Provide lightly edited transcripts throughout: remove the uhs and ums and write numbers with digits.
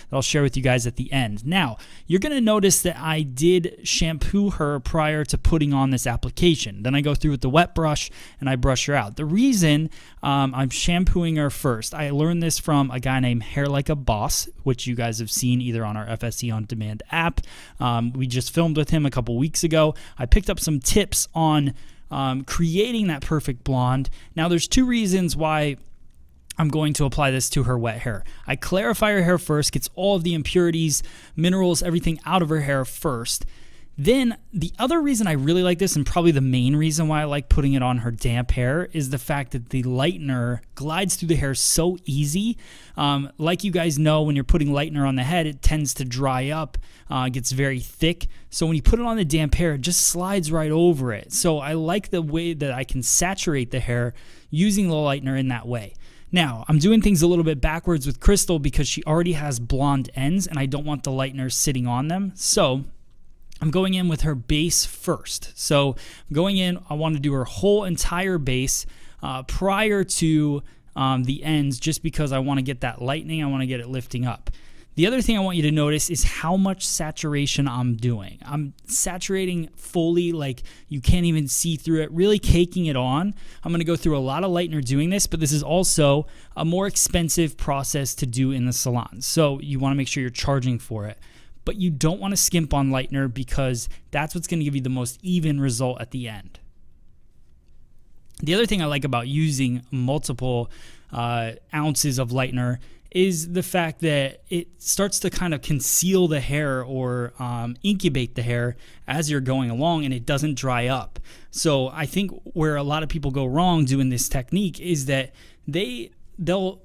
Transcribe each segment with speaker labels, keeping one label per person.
Speaker 1: that I'll share with you guys at the end. Now, you're going to notice that I did shampoo her prior to putting on this application. Then I go through with the wet brush and I brush her out. The reason I'm shampooing her first, I learned this from a guy named Hair Like a Boss, which you guys have seen either on our FSC On Demand app. We just filmed with him a couple weeks ago. I picked up some tips on creating that perfect blonde. Now, there's two reasons why I'm going to apply this to her wet hair. I clarify her hair first, gets all of the impurities, minerals, everything out of her hair first. Then the other reason I really like this, and probably the main reason why I like putting it on her damp hair, is the fact that the lightener glides through the hair so easy. Like you guys know, when you're putting lightener on the head, it tends to dry up, gets very thick. So when you put it on the damp hair, it just slides right over it. So I like the way that I can saturate the hair using the lightener in that way. Now, I'm doing things a little bit backwards with Crystal because she already has blonde ends and I don't want the lightener sitting on them. So I'm going in with her base first. So I'm going in, I want to do her whole entire base prior to the ends, just because I want to get that lightening, I want to get it lifting up. The other thing I want you to notice is how much saturation I'm doing. I'm saturating fully, like you can't even see through it, really caking it on. I'm going to go through a lot of lightener doing this, but this is also a more expensive process to do in the salon. So you want to make sure you're charging for it. But you don't want to skimp on lightener because that's what's going to give you the most even result at the end. The other thing I like about using multiple ounces of lightener is the fact that it starts to kind of conceal the hair or incubate the hair as you're going along, and it doesn't dry up. So I think where a lot of people go wrong doing this technique is that they'll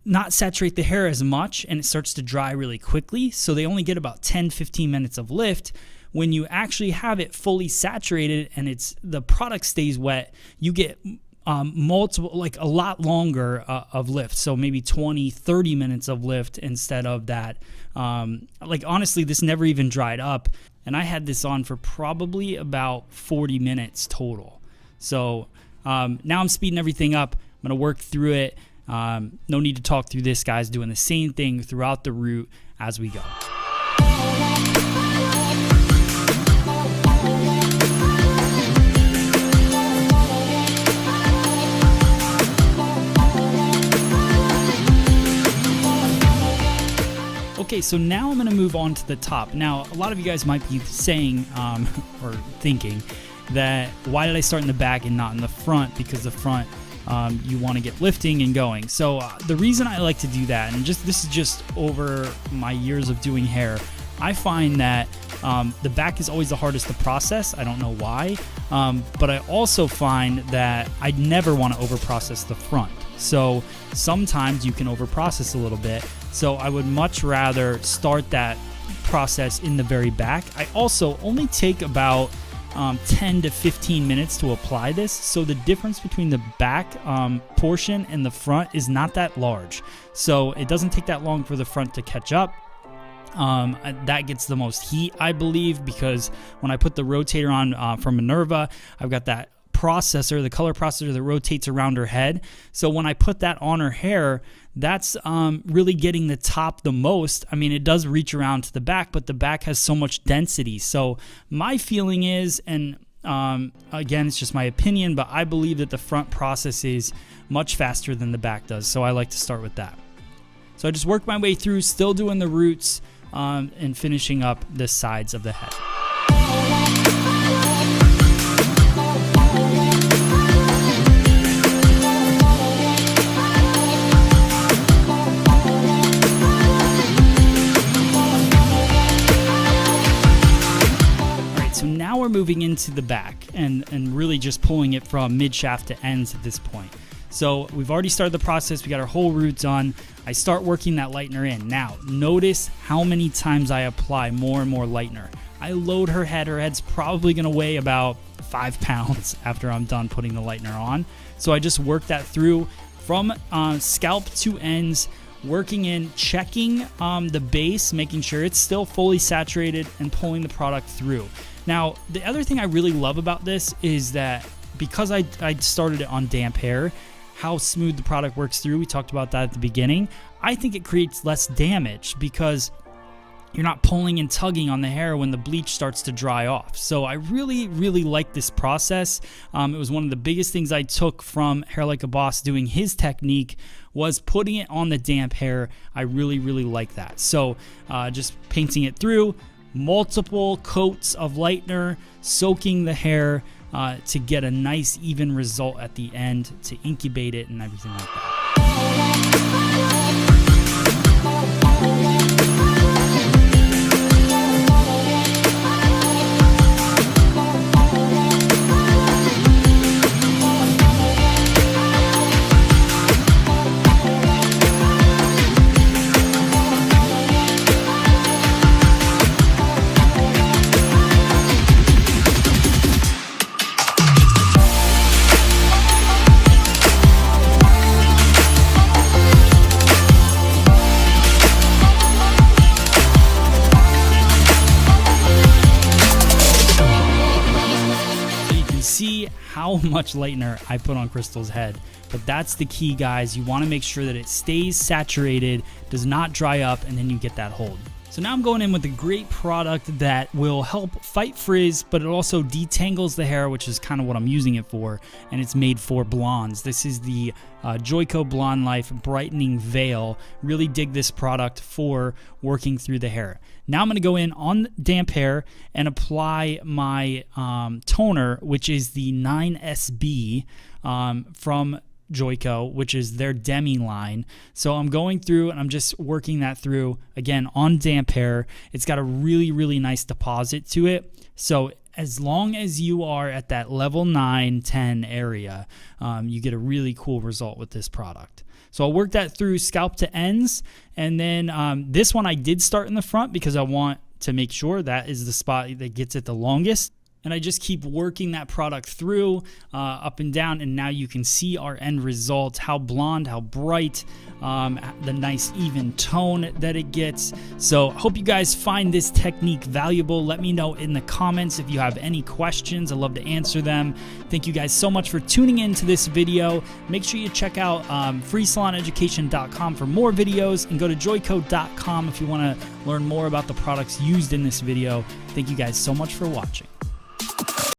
Speaker 1: not saturate the hair as much and it starts to dry really quickly. So they only get about 10-15 minutes of lift. When you actually have it fully saturated and the product stays wet, you get multiple, like a lot longer of lift. So maybe 20-30 minutes of lift instead of that. Like honestly, this never even dried up, and I had this on for probably about 40 minutes total. So now I'm speeding everything up. I'm gonna work through it. No need to talk through this, guys. Doing the same thing throughout the root as we go. Okay, so now I'm going to move on to the top. Now, a lot of you guys might be saying or thinking that why did I start in the back and not in the front? Because the front, you want to get lifting and going. So the reason I like to do that, and this is just over my years of doing hair, I find that the back is always the hardest to process. I don't know why, but I also find that I never want to over-process the front. So sometimes you can over-process a little bit. So I would much rather start that process in the very back. I also only take about 10 to 15 minutes to apply this. So the difference between the back portion and the front is not that large. So it doesn't take that long for the front to catch up. That gets the most heat, I believe, because when I put the rotator on from Minerva, I've got that processor, the color processor that rotates around her head. So when I put that on her hair, that's really getting the top the most. I mean, it does reach around to the back, but the back has so much density. So my feeling is, and again, it's just my opinion, but I believe that the front processes much faster than the back does. So I like to start with that. So I just work my way through, still doing the roots and finishing up the sides of the head. So now we're moving into the back and really just pulling it from mid shaft to ends at this point. So we've already started the process. We got our whole root done. I start working that lightener in. Now, notice how many times I apply more and more lightener. I load her head. Her head's probably going to weigh about 5 pounds after I'm done putting the lightener on. So I just work that through from scalp to ends, working in, checking the base, making sure it's still fully saturated, and pulling the product through. Now, the other thing I really love about this is that because I started it on damp hair, how smooth the product works through. We talked about that at the beginning. I think it creates less damage because you're not pulling and tugging on the hair when the bleach starts to dry off. So I really, really like this process. It was one of the biggest things I took from Hair Like a Boss doing his technique was putting it on the damp hair. I really, really like that. So just painting it through, multiple coats of lightener, soaking the hair to get a nice even result at the end to incubate it and everything like that. See how much lightener I put on Crystal's head, but that's the key, guys. You want to make sure that it stays saturated, does not dry up, and then you get that hold. So now I'm going in with a great product that will help fight frizz, but it also detangles the hair, which is kind of what I'm using it for, and it's made for blondes. This is the Joico Blonde Life Brightening Veil. Really dig this product for working through the hair. Now I'm going to go in on damp hair and apply my toner, which is the 9SB from Joico, which is their Demi line. So I'm going through and I'm just working that through again on damp hair. It's got a really, really nice deposit to it. So as long as you are at that level 9, 10 area, you get a really cool result with this product. So I'll work that through scalp to ends. And then this one I did start in the front because I want to make sure that is the spot that gets it the longest. And I just keep working that product through up and down, and now you can see our end result, how blonde, how bright, the nice even tone that it gets. So hope you guys find this technique valuable. Let me know in the comments if you have any questions. I'd love to answer them. Thank you guys so much for tuning into this video. Make sure you check out freesaloneducation.com for more videos, and go to joico.com if you want to learn more about the products used in this video. Thank you guys so much for watching.